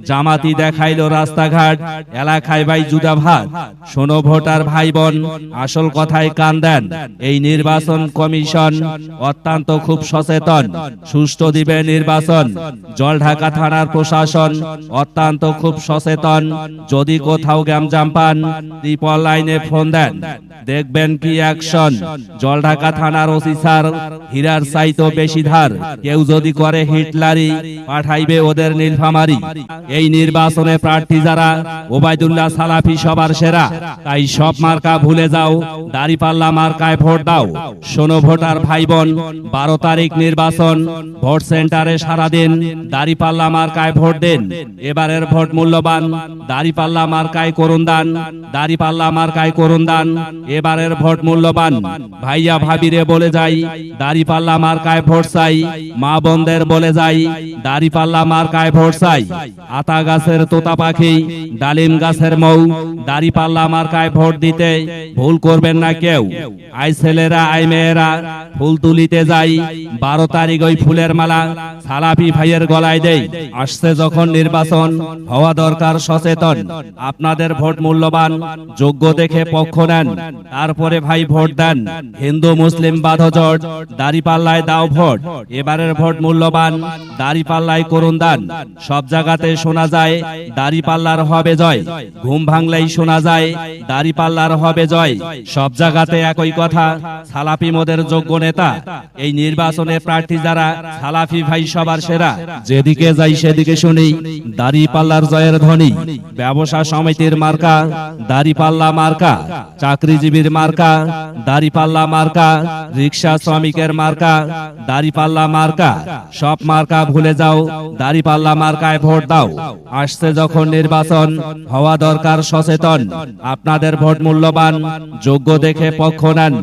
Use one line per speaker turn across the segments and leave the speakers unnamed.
জামাতি দেখাইলো রাস্তাঘাট, এলাকায় ভাই জুদা ভাত। শোনো ভোটার ভাই বোন, আসল কথায় কান দেন। এই নির্বাচন কমিশন অত্যন্ত খুব সচেতন, সুষ্ঠু দিবে নির্বাচন। জলঢাকা থানার প্রশাসন অত্যন্ত খুব সচেতন। যদি কোথাও গ্যামজাম পান, ত্রিপল লাইনে ফোন দেন, দেখবেন কি অ্যাকশন। জলঢাকা থানার ওসি স্যার হীরার চাইতো বেশি ধার। কেউ যদি করে হিটলারি, পাঠাইবে ওদের নীলফামারি। এই নির্বাচনে প্রার্থী যারা, ওবায়দুল্লাহ সালাফি সবার সেরা। তাই সব মার্কা ভুলে যাও, দাঁড়িপাল্লা মার্কায় ভোট দাও। শোনো ভোটার ভাই বোন, 12 তারিখ নির্বাচন, ভোট সেন্টারে সারাদিন দাঁড়িপাল্লা মার্কায় ভোট দেন। এবারের ভোট মূল্যবান, দাঁড়িপাল্লা মার্কায় করুন দান, দাঁড়িপাল্লা মার্কায় করুন দান। এবারের ভোট মূল্যবান। ভাইয়া ভাবিরে বলে যাই, দাঁড়িপাল্লা মার্কায় ভোট চাই। মা বোনদের বলে যাই, দাঁড়িপাল্লা মার্কায় ভোট চাই। আতা গাছের তোতা পাখি, ডালিম গাছের মৌ, দাঁড়িপাল্লা মার্কায় ভোট দিতে ভুল করবেন না কেউ। আই ছেলেরা আই মেয়েরা ফুল তুলিতে যাই, 12 তারিখ ওই ফুলের মালা সালাফি ভাইয়ের গলায় দেই। আসছে যখন নির্বাচন, হওয়া দরকার সচেতন। আপনাদের ভোট মূল্যবান, যোগ্য দেখে পক্ষ নেন, তারপরে ভাই ভোট দেন। হিন্দু মুসলিম বাধজট, দাঁড়িপাল্লায় দাও ভোট। এবারের ভোট মূল্যবান, দাঁড়িপাল্লায় করুন দান। সব জায়গাতে শোনা যায়, দাঁড়িপাল্লার হবে জয়। ঘুম ভাঙলেই শোনা যায়, দাঁড়িপাল্লার হবে জয়। সব জায়গাতে একই কথা, সালাফি মোদের যোগ্য নেতা। এই নির্বাচনে প্রার্থী যারা, সালাফি ভাই সবার সেরা। যেদিকে যাই সেদিকে শুনি, দাঁড়িপাল্লার জয়ের ধ্বনি। ব্যবসা সমিতির মার্কা, দাঁড়িপাল্লা মার্কা। চাকরিজীবীর মার্কা, দাঁড়িপাল্লা মার্কা। রিক্সা শ্রমিকের মার্কা, দাঁড়িপাল্লা মার্কা। সব মার্কা ভুলে যাও, দাঁড়িপাল্লা মার্কায় ভোট দাও। আসছে যখন নির্বাচন, হওয়া দরকার সচেতন। আপনাদের ভোট মূল্যবান, যোগ্য দেখে পক্ষ নেন,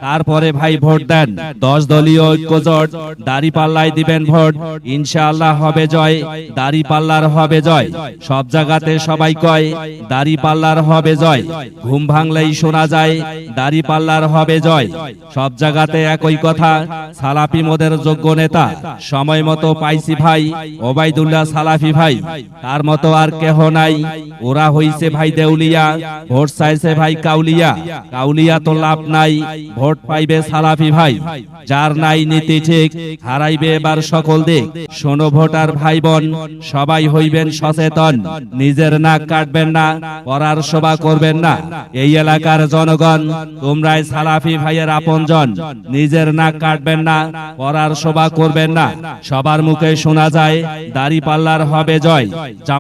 তারপরে ভাই ভোট দেন। 10 দলীয় ঐক্যজোট, দাঁড়িপাল্লায় দিবেন ভোট। ইনশাআল্লাহ হবে জয়, দাঁড়িপাল্লার হবে জয়। সব জায়গাতে সবাই কয়, দাঁড়িপাল্লার হবে জয়। ঘুম ভাঙলেই শোনা যায়, দাঁড়িপাল্লার হবে জয়। সব জায়গাতে একই কথা, সালাফি মোদের যোগ্য নেতা। সময় মতো পাইছি ভাই ওবায়দুল্লাহ সালাফি ভাই, তার মতো আর কেহ নাই। ওরা হইছে ভাই দেউলিয়া, ভোট চাইছে ভাই কাউলিয়া। কাউলিয়া তো লাভ নাই, ভোট পাইবে সালাফি ভাই। যার নাই নীতি ঠিক, হারাইবে এবার সকল দিক। শোনো ভোটার ভাই বোন, সবাই হইবেন সচেতন। নিজের নাক কাটবেন না, পরার সেবা করবেন না। এই এলাকার জনগণ, তোমরাই সালাফি ভাইয়ের আপনজন। নিজের নাক কাটবেন না, পরার সেবা করবেন না। সবার মুখে শোনা যায়, দাঁড়িপাল্লার হবে জয়।